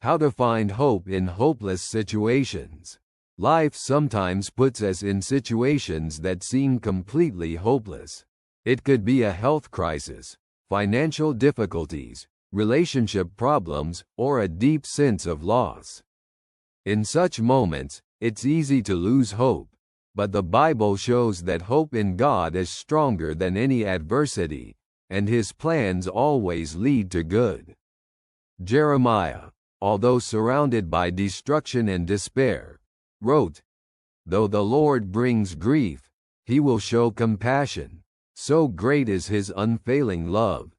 How to find hope in hopeless situations. Life sometimes puts us in situations that seem completely hopeless. It could be a health crisis, financial difficulties, relationship problems, or a deep sense of loss. In such moments, it's easy to lose hope, but the Bible shows that hope in God is stronger than any adversity, and His plans always lead to good. Jeremiah, although surrounded by destruction and despair, wrote, "Though the Lord brings grief, He will show compassion, so great is His unfailing love.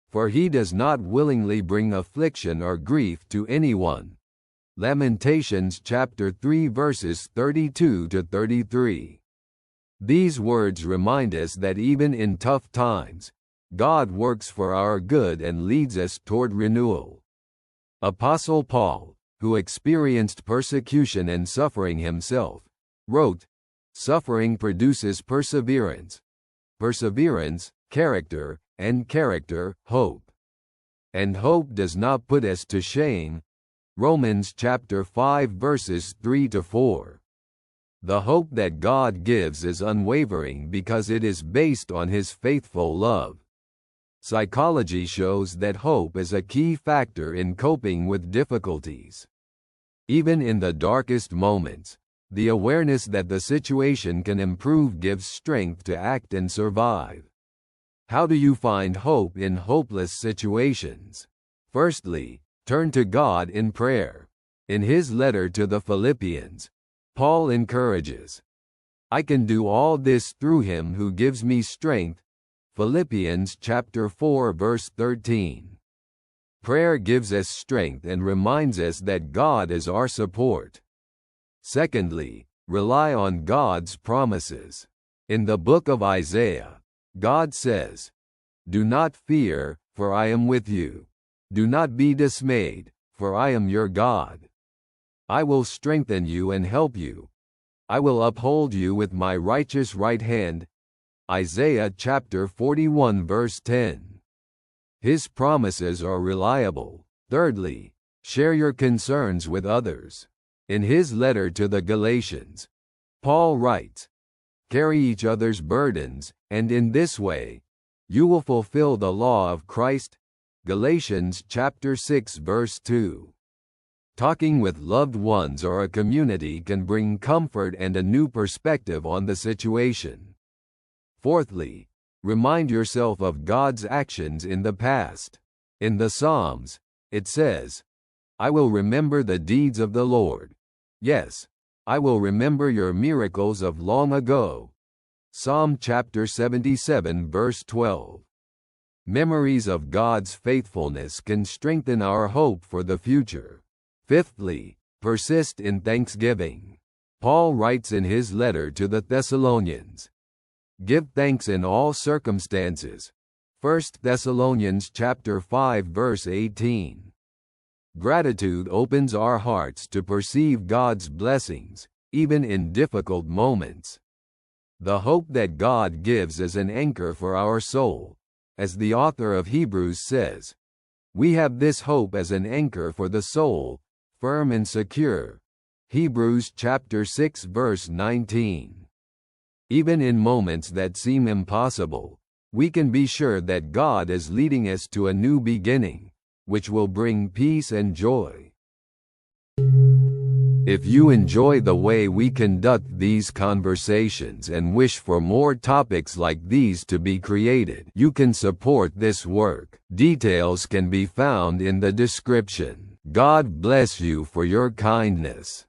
For He does not willingly bring affliction or grief to anyone." Lamentations chapter 3 verses 32 to 33. These words remind us that even in tough times, God works for our good and leads us toward renewal. Apostle Paul, who experienced persecution and suffering himself, wrote, "Suffering produces perseverance, perseverance, character, and character, hope. And hope does not put us to shame." Romans chapter 5 verses 3 to 4. The hope that God gives is unwavering because it is based on His faithful love. Psychology shows that hope is a key factor in coping with difficulties. Even in the darkest moments, the awareness that the situation can improve gives strength to act and survive. How do you find hope in hopeless situations? Firstly, turn to God in prayer. In his letter to the Philippians, Paul encourages, "I can do all this through Him who gives me strength." Philippians chapter 4 verse 13. Prayer gives us strength and reminds us that God is our support. Secondly, rely on God's promises. In the book of Isaiah, God says, "Do not fear, for I am with you. Do not be dismayed, for I am your God. I will strengthen you and help you. I will uphold you with my righteous right hand." Isaiah chapter 41 verse 10. His promises are reliable. Thirdly, share your concerns with others. In his letter to the Galatians, Paul writes, "Carry each other's burdens, and in this way, you will fulfill the law of Christ." Galatians chapter 6 verse 2. Talking with loved ones or a community can bring comfort and a new perspective on the situation. Fourthly, remind yourself of God's actions in the past. In the Psalms, it says, "I will remember the deeds of the Lord. Yes, I will remember your miracles of long ago." Psalm chapter 77 verse 12. Memories of God's faithfulness can strengthen our hope for the future. Fifthly, persist in thanksgiving. Paul writes in his letter to the Thessalonians, "Give thanks in all circumstances." 1 Thessalonians chapter 5 verse 18. Gratitude opens our hearts to perceive God's blessings, even in difficult moments. The hope that God gives is an anchor for our soul. As the author of Hebrews says, "We have this hope as an anchor for the soul, firm and secure." Hebrews chapter 6 verse 19. Even in moments that seem impossible, we can be sure that God is leading us to a new beginning, which will bring peace and joy. If you enjoy the way we conduct these conversations and wish for more topics like these to be created, you can support this work. Details can be found in the description. God bless you for your kindness.